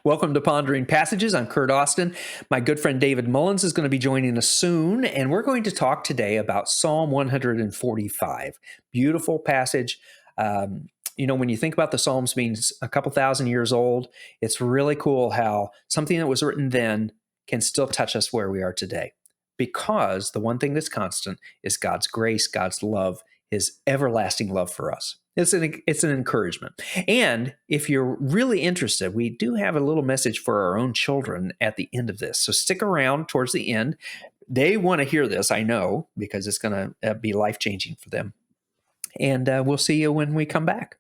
Welcome to Pondering Passages. I'm Curt Austin. My good friend David Mullins is going to be joining us soon, and we're going to talk today about Psalm 145. Beautiful passage. When you think about the Psalms being a couple thousand years old, it's really cool how something that was written then can still touch us where we are today. Because the one thing that's constant is God's grace, God's love, His everlasting love for us. It's an encouragement. And if you're really interested, we do have a little message for our own children at the end of this. So stick around towards the end. They want to hear this, I know, because it's going to be life-changing for them. And we'll see you when we come back.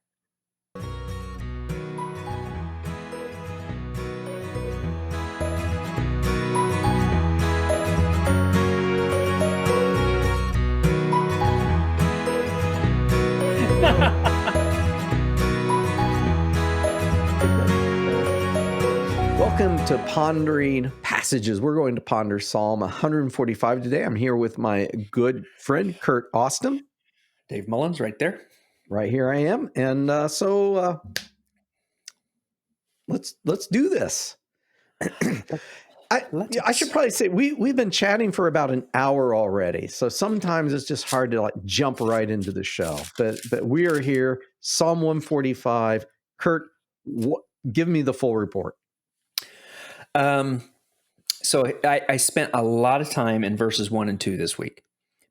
Welcome to Pondering Passages. We're going to ponder Psalm 145 today. I'm here with my good friend, Curt Austin. Dave Mullins right there. Right here I am. And so let's do this. I should probably say we've been chatting for about an hour already. So sometimes it's just hard to jump right into the show. But we are here, Psalm 145. Curt, give me the full report. So I spent a lot of time in verses 1 and 2 this week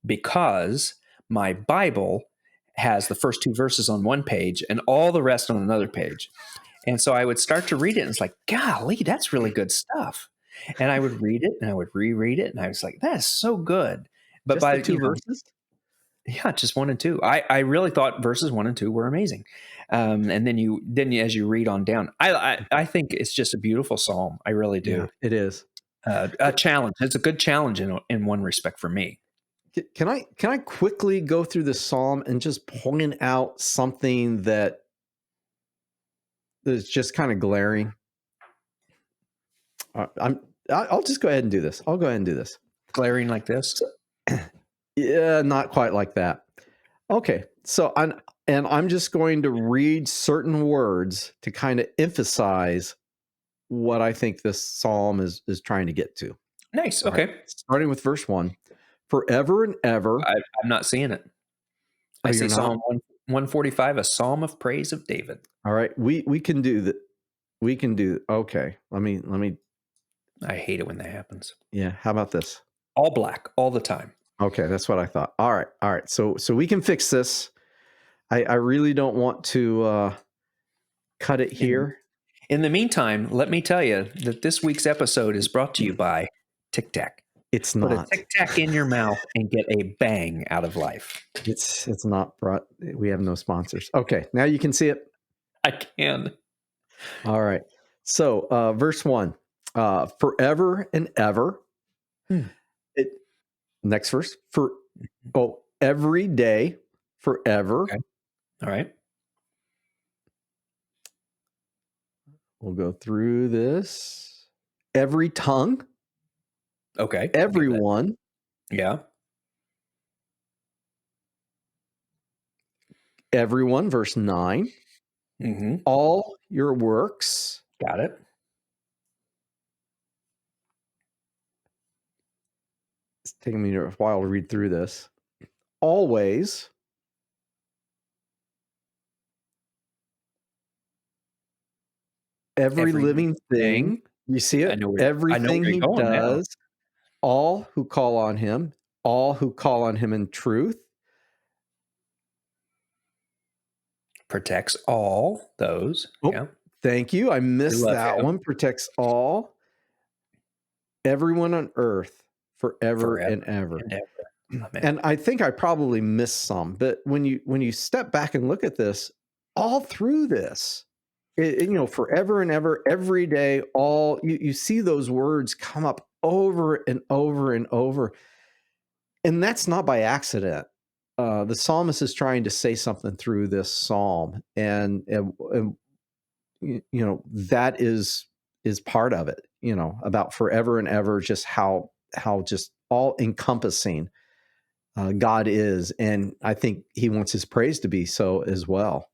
because my Bible has the first two verses on one page and all the rest on another page. And so I would start to read it and it's like, golly, that's really good stuff. And I would read it and I would reread it and I was like, that is so good. But Just by the two verses? Yeah, just 1 and 2. I really thought verses 1 and 2 were amazing. And then as you read on down, I think it's just a beautiful psalm. I really do. Yeah, it is a challenge. It's a good challenge in one respect for me. Can I quickly go through the psalm and just point out something that is just kind of glaring? I'll just go ahead and do this. I'll go ahead and do this. Glaring like this? Yeah, not quite like that. Okay, so I'm just going to read certain words to kind of emphasize what I think this psalm is trying to get to. Nice. Okay. Right. Starting with verse 1. Forever and ever. I'm not seeing it. I see Psalm 145, a psalm of praise of David. All right. We can do that. We can do. Okay. Let me. I hate it when that happens. Yeah. How about this? All black, all the time. Okay. That's what I thought. All right. So we can fix this. I really don't want to cut it here. In the meantime, let me tell you that this week's episode is brought to you by Tic Tac. It's not. Put a Tic Tac in your mouth and get a bang out of life. It's not brought. We have no sponsors. Okay, now you can see it. I can. All right. So verse 1, forever and ever. Next verse, every day, forever. Okay. All right. We'll go through this. Every tongue. Okay. Everyone. Yeah. Everyone, verse 9. Mm-hmm. All your works. Got it. It's taking me a while to read through this. Always. Every living thing. You see it? Everything he does. Now. All who call on him. All who call on him in truth. Protects all those. Oh, yeah. Thank you. I missed that one. Protects all. Everyone on earth forever and ever. And I think I probably missed some, but when you step back and look at this, all through this, forever and ever, every day, all you see those words come up over and over and over. And that's not by accident. The psalmist is trying to say something through this psalm, and that is part of it, about forever and ever, just how just all encompassing God is. And I think he wants his praise to be so as well.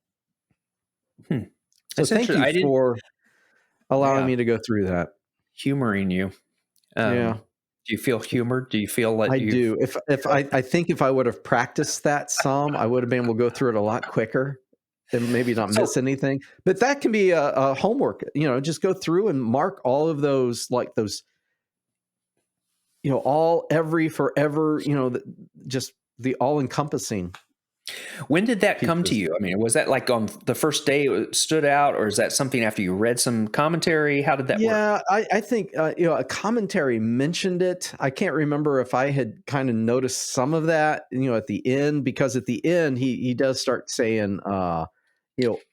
So thank you allowing me to go through that. Humoring you. Yeah. Do you feel humored? Do you feel like I do. I think if I would have practiced that psalm, I would have been able to go through it a lot quicker and maybe not miss anything. But that can be a homework, just go through and mark all of those, like those, all, every, forever, just the all encompassing. When did that come to you? I mean, was that like on the first day it stood out, or is that something after you read some commentary? How did that work? Yeah, I think, a commentary mentioned it. I can't remember if I had kind of noticed some of that, at the end, because at the end, he does start saying,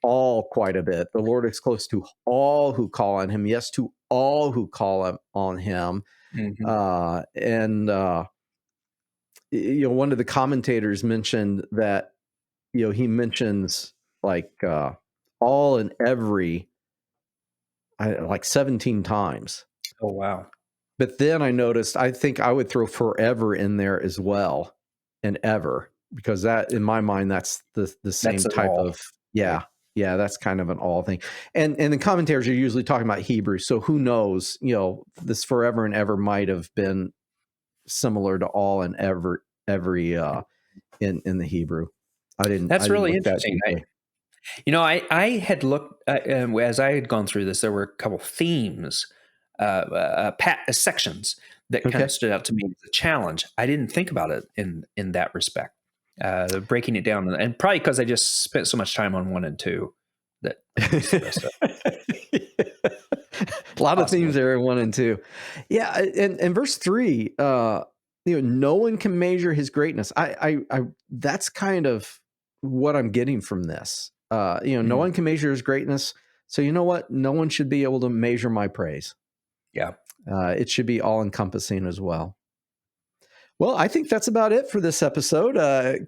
all quite a bit. The Lord is close to all who call on him. Yes, to all who call on him. And one of the commentators mentioned that, he mentions like all and every, like 17 times. Oh, wow. But then I noticed, I think I would throw forever in there as well, and ever, because that, in my mind, that's the same type of, yeah. That's kind of an all thing. And the commentators are usually talking about Hebrew. So who knows, this forever and ever might have been similar to all and every in the Hebrew. That's really interesting. I had looked as I had gone through this. There were a couple themes, sections that kind of stood out to me as a challenge. I didn't think about it in that respect, breaking it down, and probably because I just spent so much time on 1 and 2 that a lot of themes there in 1 and 2. Yeah, and verse 3, no one can measure his greatness. I that's kind of what I'm getting from this. No one can measure his greatness. So you know what? No one should be able to measure my praise. Yeah. It should be all encompassing as well. Well, I think that's about it for this episode.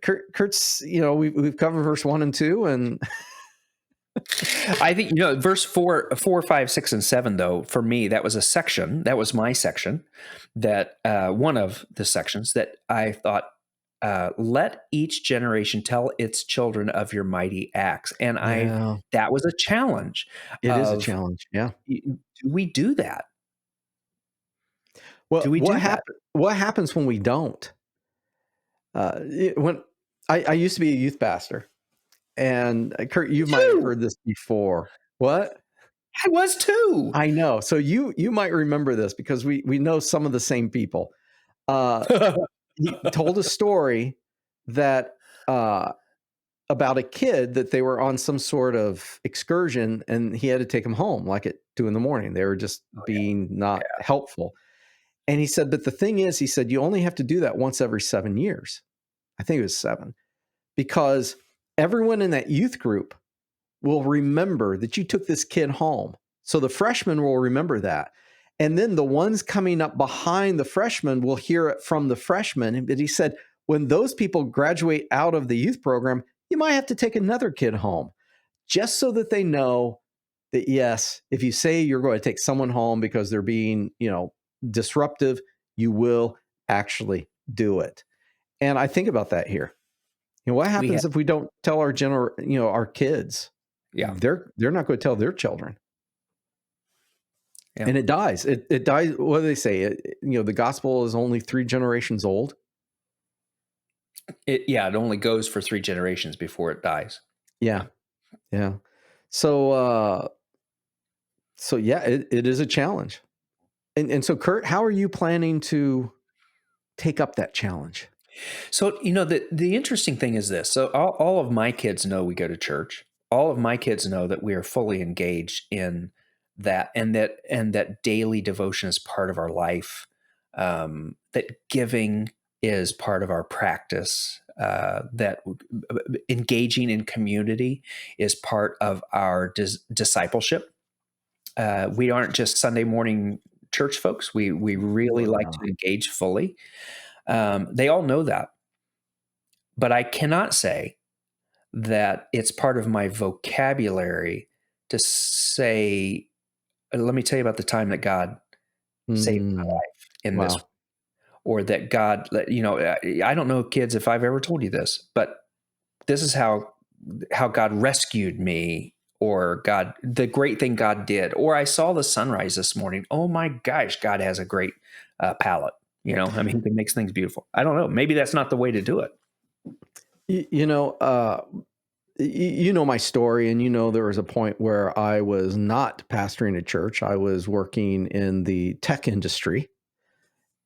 Kurt's, we've covered verse 1 and 2, and I think, verse 4, 5, 6, and 7, though, for me, that was a section. That was my section, that one of the sections that I thought, let each generation tell its children of your mighty acts. And that was a challenge. It is a challenge. Yeah. Do we do that? Well, what happens when we don't? When I used to be a youth pastor, and Kurt, you might have heard this before. What? I was too. I know. So you might remember this because we know some of the same people. He told a story that about a kid that they were on some sort of excursion, and he had to take them home like at 2 a.m. They were just being not helpful. And he said, but the thing is, he said, you only have to do that once every 7 years. I think it was 7, because everyone in that youth group will remember that you took this kid home. So the freshmen will remember that. And then the ones coming up behind the freshmen will hear it from the freshmen. But he said, when those people graduate out of the youth program, you might have to take another kid home, just so that they know that, yes, if you say you're going to take someone home because they're being, disruptive, you will actually do it. And I think about that here. What happens if we don't tell our our kids? Yeah, they're not going to tell their children. Yeah. And it dies. It dies. What do they say? The gospel is only 3 generations old. It only goes for 3 generations before it dies. Yeah. So it is a challenge. And so, Kurt, how are you planning to take up that challenge? So, the interesting thing is this. So all of my kids know we go to church. All of my kids know that we are fully engaged in that, and that daily devotion is part of our life, that giving is part of our practice, that engaging in community is part of our discipleship. We aren't just Sunday morning church folks. We really like to engage fully. They all know that. But I cannot say that it's part of my vocabulary to say, let me tell you about the time that God saved my life in this, or that God, I don't know, kids, if I've ever told you this, but this is how God rescued me, or God, the great thing God did, or I saw the sunrise this morning. Oh my gosh, God has a great palette. You know, I mean, he makes things beautiful. I don't know. Maybe that's not the way to do it. You know, my story, and there was a point where I was not pastoring a church. I was working in the tech industry,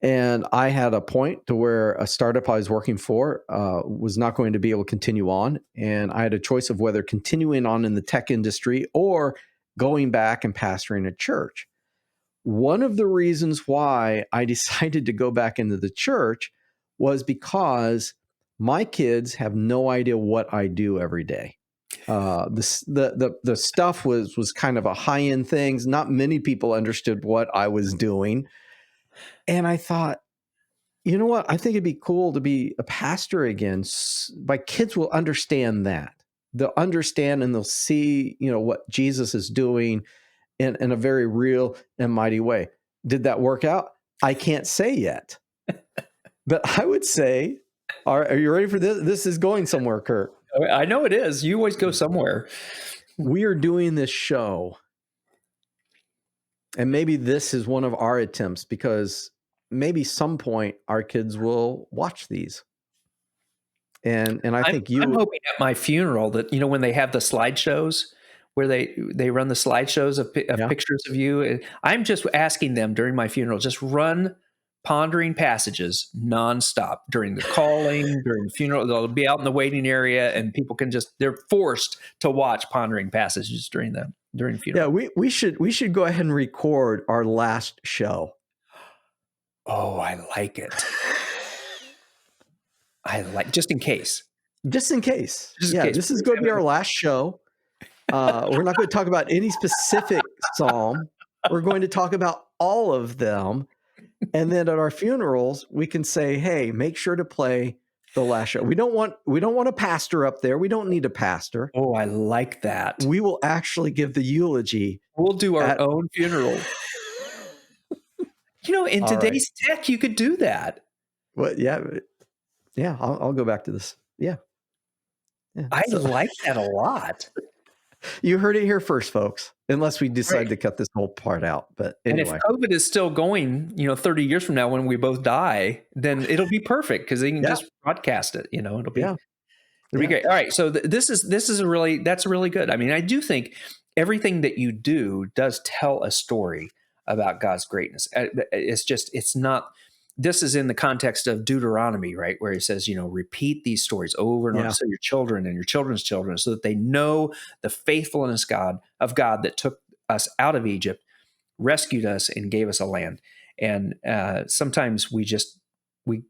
and I had a point to where a startup I was working for was not going to be able to continue on, and I had a choice of whether continuing on in the tech industry or going back and pastoring a church. One of the reasons why I decided to go back into the church was because my kids have no idea what I do every day. The stuff was kind of a high-end things. Not many people understood what I was doing. And I thought, you know what? I think it'd be cool to be a pastor again. My kids will understand that. They'll understand and they'll see, what Jesus is doing in a very real and mighty way. Did that work out? I can't say yet. But I would say, are you ready for this? This is going somewhere, Curt. I know it is. You always go somewhere. We are doing this show. And maybe this is one of our attempts, because maybe some point our kids will watch these. And I'm hoping at my funeral that, when they have the slideshows where they run the slideshows of pictures of you, I'm just asking them during my funeral, just run Pondering Passages nonstop during the calling, during the funeral. They'll be out in the waiting area, and people can they're forced to watch Pondering Passages during the funeral. Yeah, we should go ahead and record our last show. Oh, I like it. Just in case. This is going to be our last show. We're not going to talk about any specific psalm. We're going to talk about all of them. And then at our funerals, we can say, hey, make sure to play the last show. We don't want a pastor up there. We don't need a pastor. Oh, I like that. We will actually give the eulogy. We'll do our own funeral. In today's tech, you could do that. Well, yeah. I'll go back to this. Yeah. I like that a lot. You heard it here first, folks, unless we decide to cut this whole part out. But anyway. And if COVID is still going, 30 years from now when we both die, then it'll be perfect, because they can just broadcast it. It'll be great. All right. So that's really good. I mean, I do think everything that you do does tell a story about God's greatness. This is in the context of Deuteronomy, right? Where he says, repeat these stories over and over, so your children and your children's children, so that they know the faithfulness of God that took us out of Egypt, rescued us, and gave us a land. And sometimes we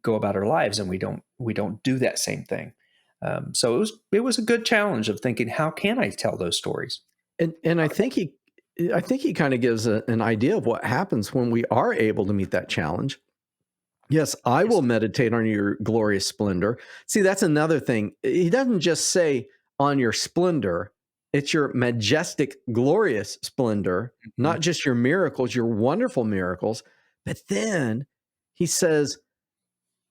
go about our lives and we don't do that same thing. So it was a good challenge of thinking, how can I tell those stories? And I think he kind of gives an idea of what happens when we are able to meet that challenge. Yes, I will meditate on your glorious splendor. See, that's another thing. He doesn't just say on your splendor. It's your majestic, glorious splendor, not just your miracles, your wonderful miracles. But then he says,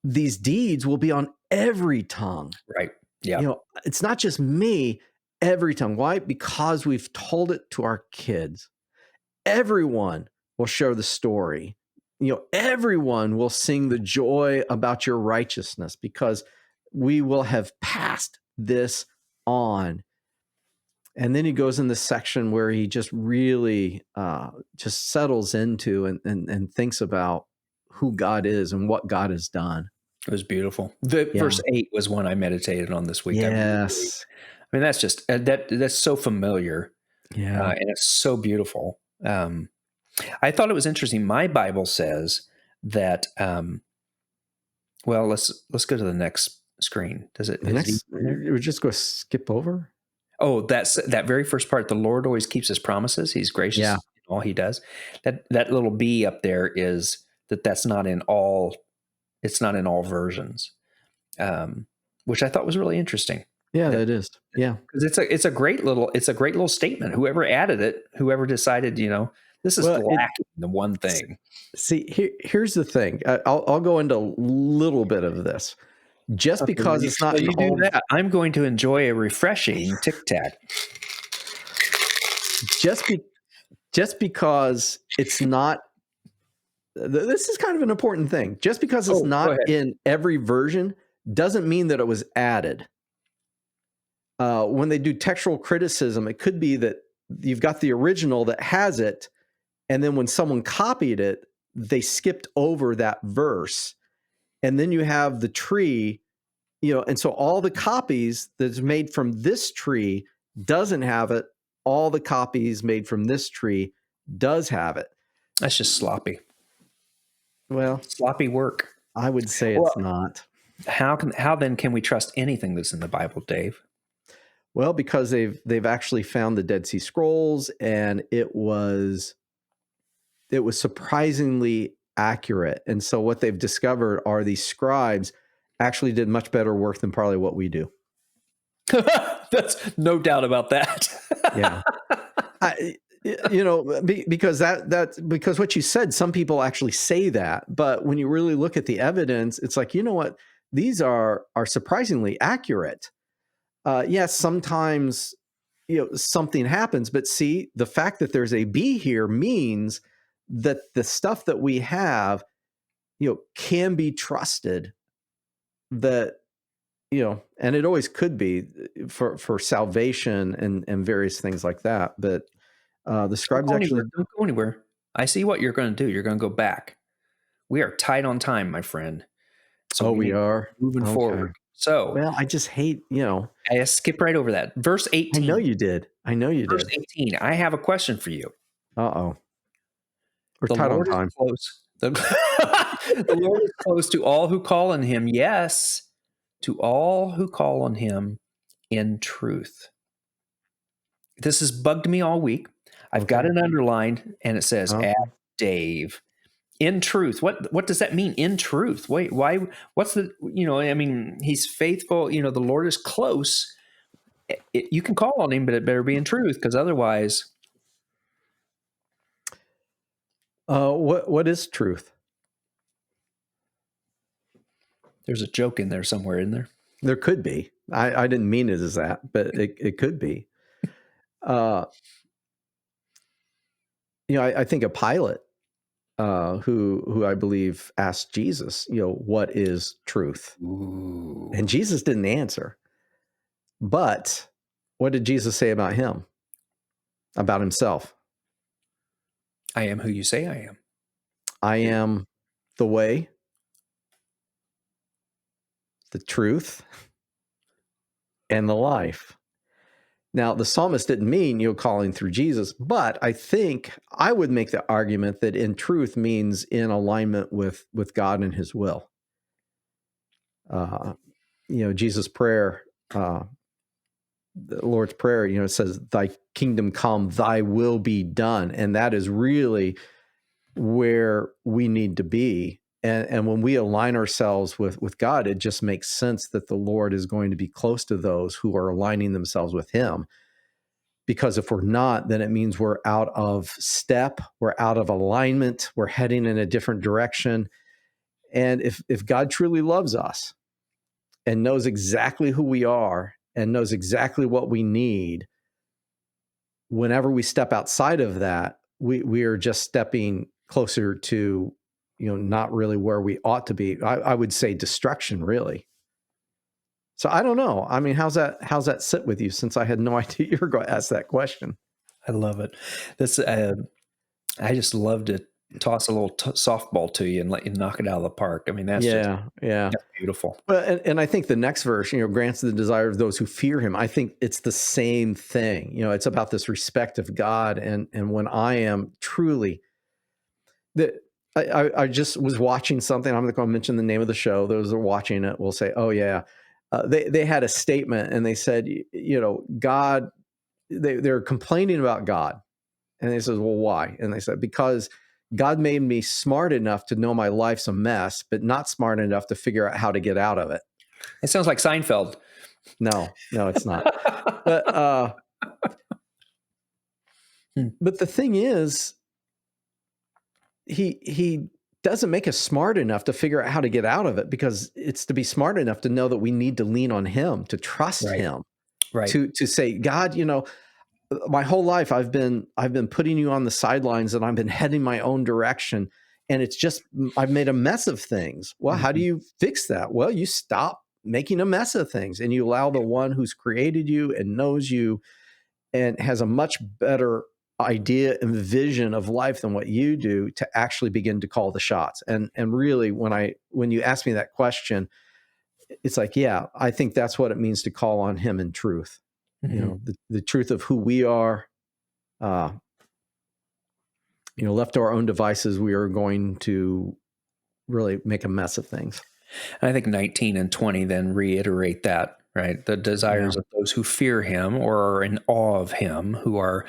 these deeds will be on every tongue. Right. Yeah. It's not just me, every tongue. Why? Because we've told it to our kids. Everyone will share the story. Everyone will sing the joy about your righteousness, because we will have passed this on. And then he goes in this section where he just really just settles into and thinks about who God is and what God has done. It was beautiful. Verse 8 was one I meditated on this week. Yes. I mean, that's just, that's so familiar. Yeah. And it's so beautiful. I thought it was interesting. My Bible says that, let's go to the next screen. Does it? We're just going to skip over. Oh, that's that very first part. The Lord always keeps his promises. He's gracious in all he does. That little B up there is that's not in all. It's not in all versions, which I thought was really interesting. Yeah, that is. Yeah, because it's a great little statement. Whoever added it, whoever decided, this is lacking the one thing. See, here's the thing. I'll go into a little bit of this. Just because it's not you do that, I'm going to enjoy a refreshing Tic Tac. just because it's not, this is kind of an important thing. Just because it's not in every version doesn't mean that it was added. When they do textual criticism, it could be that you've got the original that has it, and then when someone copied it, they skipped over that verse. And then you have the tree, and so all the copies that's made from this tree doesn't have it. All the copies made from this tree does have it. That's just sloppy. Well, sloppy work. I would say it's not. How then can we trust anything that's in the Bible, Dave? Well, because they've actually found the Dead Sea Scrolls, and it was surprisingly accurate. And so what they've discovered are these scribes actually did much better work than probably what we do. That's no doubt about that. Yeah. Because what you said, some people actually say that, but when you really look at the evidence, it's like, you know what, these are surprisingly accurate. Yes, sometimes, something happens, but see, the fact that there's a B here means that the stuff that we have, can be trusted, that, and it always could be for salvation and various things like that. But the scribes actually don't go anywhere. I see what you're going to do. You're going to go back. We are tight on time, my friend. So we are moving forward. So, well, I just hate, I skipped right over that. Verse 18. I know you did. Verse 18. I have a question for you. Uh-oh. We're tight on time. Close. The Lord is close to all who call on him. Yes, to all who call on him in truth. This has bugged me all week. I've got it underlined, and it says, "Ask Dave." In truth. What does that mean? In truth. Wait, why? What's the, he's faithful. The Lord is close. You can call on him, but it better be in truth, because otherwise. What is truth? There's a joke in there somewhere, isn't there? There could be. I didn't mean it as that, but it could be. I think a Pilate, who I believe asked Jesus, what is truth? Ooh. And Jesus didn't answer. But what did Jesus say about him? About himself? I am who you say I am. I am the way, the truth, and the life. Now, the psalmist didn't mean, calling through Jesus, but I think I would make the argument that in truth means in alignment with God and his will. Jesus' prayer, the Lord's Prayer, it says, "Thy kingdom come, thy will be done." And that is really where we need to be. And when we align ourselves with God, it just makes sense that the Lord is going to be close to those who are aligning themselves with him. Because if we're not, then it means we're out of step, we're out of alignment, we're heading in a different direction. And if God truly loves us and knows exactly who we are and knows exactly what we need, whenever we step outside of that, we are just stepping closer to, not really where we ought to be. I would say destruction, really. So I don't know. I mean, how's that sit with you, since I had no idea you were going to ask that question? I love it. I just love to toss a little softball to you and let you knock it out of the park. I mean, that's that's beautiful. Well, and I think the next verse, grants the desire of those who fear him. I think it's the same thing. It's about this respect of God. And when I am truly, I just was watching something. I'm not going to mention the name of the show. Those who are watching it will say, "Oh yeah." They had a statement, and they said, God, they're complaining about God. And they said, "Well, why?" And they said, "Because God made me smart enough to know my life's a mess, but not smart enough to figure out how to get out of it." It sounds like Seinfeld. No, it's not. But the thing is, he doesn't make us smart enough to figure out how to get out of it, because it's to be smart enough to know that we need to lean on him, to trust him, right. to say, "God, my whole life I've been putting you on the sidelines, and I've been heading my own direction, and it's just I've made a mess of things. Well, how do you fix that? Well, you stop making a mess of things, and you allow the one who's created you and knows you and has a much better idea and vision of life than what you do to actually begin to call the shots. And really, when you ask me that question, it's like, yeah, I think that's what it means to call on him in truth. The truth of who we are. Left to our own devices, we are going to really make a mess of things. And I think 19 and 20 then reiterate that, right? The desires of those who fear him or are in awe of him, who are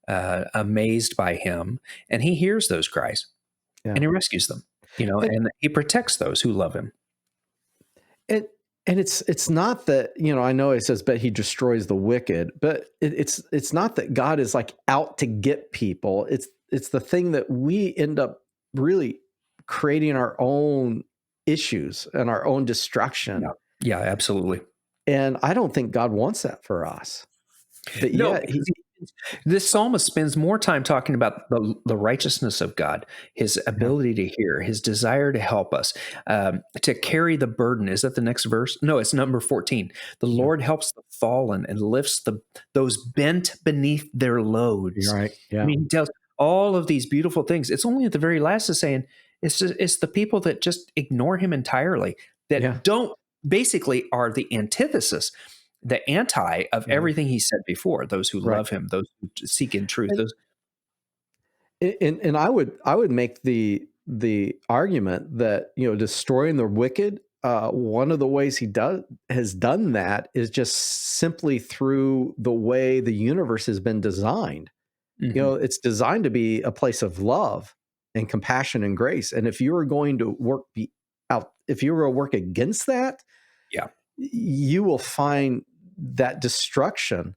amazed by him. And he hears those cries and he rescues them, and he protects those who love him. And it's not that, I know it says, but he destroys the wicked, but it's not that God is like out to get people. It's the thing that we end up really creating our own issues and our own destruction. Yeah, absolutely. And I don't think God wants that for us. But this psalmist spends more time talking about the righteousness of God, his ability to hear, his desire to help us, to carry the burden. Is that the next verse? No, it's number 14. The Lord helps the fallen and lifts those bent beneath their loads. You're right. Yeah. I mean, he tells all of these beautiful things. It's only at the very last is saying it's the people that just ignore him entirely, that don't basically are the antithesis, the anti of everything he said before. Those who love him, those who seek in truth. And I would make the argument that destroying the wicked. One of the ways he has done that is just simply through the way the universe has been designed. It's designed to be a place of love and compassion and grace. And if you were going to work against that, you will find that destruction.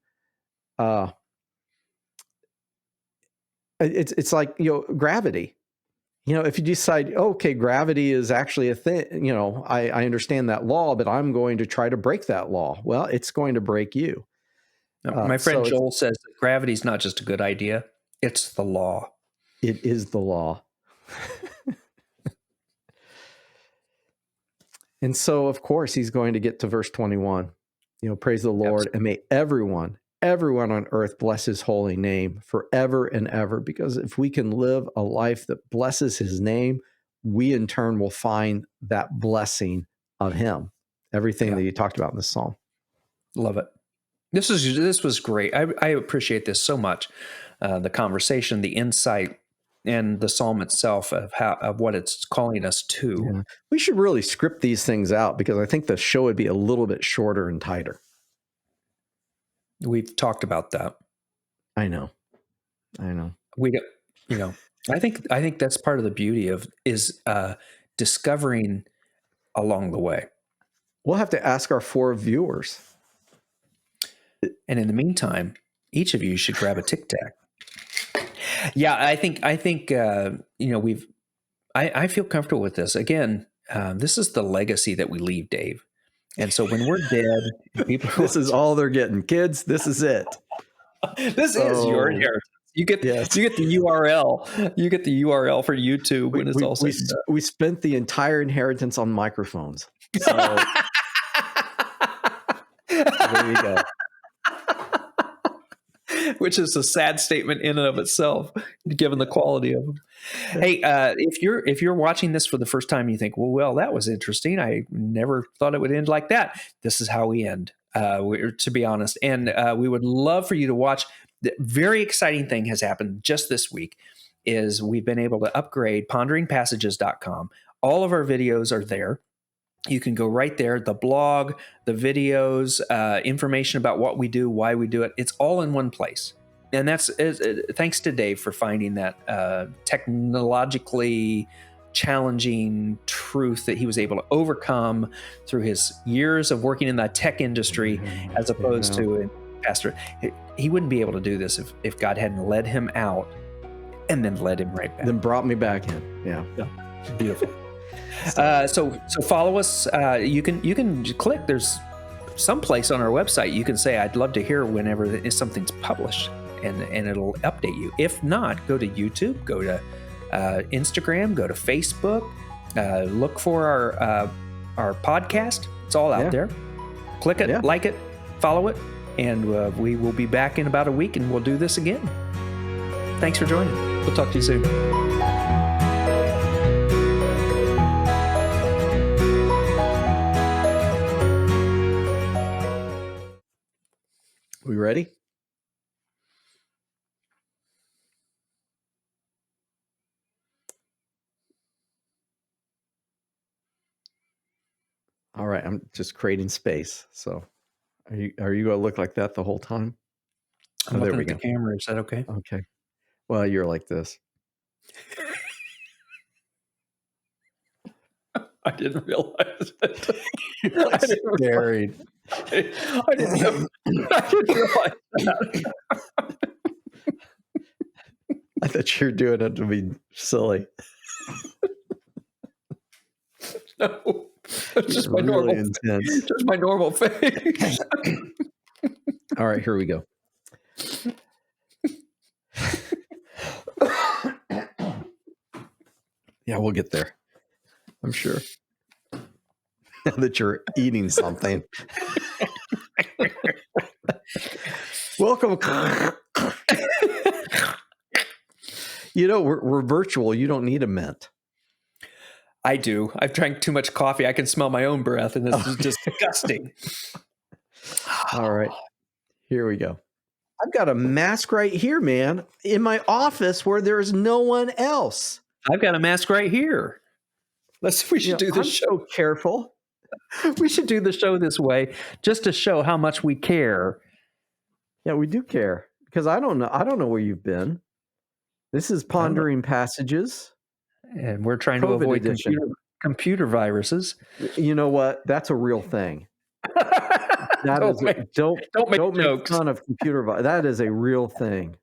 It's like, gravity. If you decide, okay, gravity is actually a thing, I understand that law, but I'm going to try to break that law. Well, it's going to break you. My friend Joel says that gravity is not just a good idea, it's the law. It is the law. And so, of course, he's going to get to verse 21. Praise the Lord, and may everyone on earth bless his holy name forever and ever. Because if we can live a life that blesses his name, we in turn will find that blessing of him. Everything that you talked about in this psalm. Love it. This was great. I appreciate this so much. The conversation, the insight, and the psalm itself of what it's calling us to. Yeah. We should really script these things out, because I think the show would be a little bit shorter and tighter. We've talked about that. I know. We don't, I think that's part of the beauty of discovering along the way. We'll have to ask our 4 viewers. And in the meantime, each of you should grab a Tic Tac. Yeah, I think I feel comfortable with this. Again, this is the legacy that we leave, Dave. And so when we're dead, people this is all they're getting. Kids, this is it. This is your inheritance. You get the URL. You get the URL for YouTube when it's all said and done. We spent the entire inheritance on microphones. So there you go. Which is a sad statement in and of itself, given the quality of them. Hey, if you're watching this for the first time, you think, well, that was interesting. I never thought it would end like that. This is how we end, to be honest. And we would love for you to watch. The very exciting thing has happened just this week is we've been able to upgrade ponderingpassages.com. All of our videos are there. You can go right there, the blog, the videos, information about what we do, why we do it. It's all in one place. And that's thanks to Dave for finding that technologically challenging truth that he was able to overcome through his years of working in the tech industry, as opposed to a pastor. He wouldn't be able to do this if God hadn't led him out and then led him right back. Then brought me back in. Yeah. Beautiful. So follow us. You can click. There's someplace on our website, you can say, I'd love to hear whenever something's published, and it'll update you. If not, go to YouTube, go to Instagram, go to Facebook, look for our podcast. It's all out there. Click it, like it, follow it, and we will be back in about a week, and we'll do this again. Thanks for joining. We'll talk to you soon. We ready? All right, I'm just creating space. So are you going to look like that the whole time? I'm looking at the camera. Is that okay? Okay. Well, you're like this. I didn't realize it. I didn't realize that. I thought you were doing it to be silly. No, it's just my normal intense. Just my normal face. All right, here we go. Yeah, we'll get there, I'm sure. Now that you're eating something. Welcome. You know, we're virtual. You don't need a mint. I do. I've drank too much coffee. I can smell my own breath, and this is disgusting. All right, here we go. I've got a mask right here, man, in my office where there's no one else. I've got a mask right here. We should do this show. So careful. We should do the show this way just to show how much we care. Yeah, we do care, because I don't know where you've been. This is Pondering Passages. And we're trying to avoid computer viruses. You know what? That's a real thing. Don't make fun of computer viruses. That is a real thing.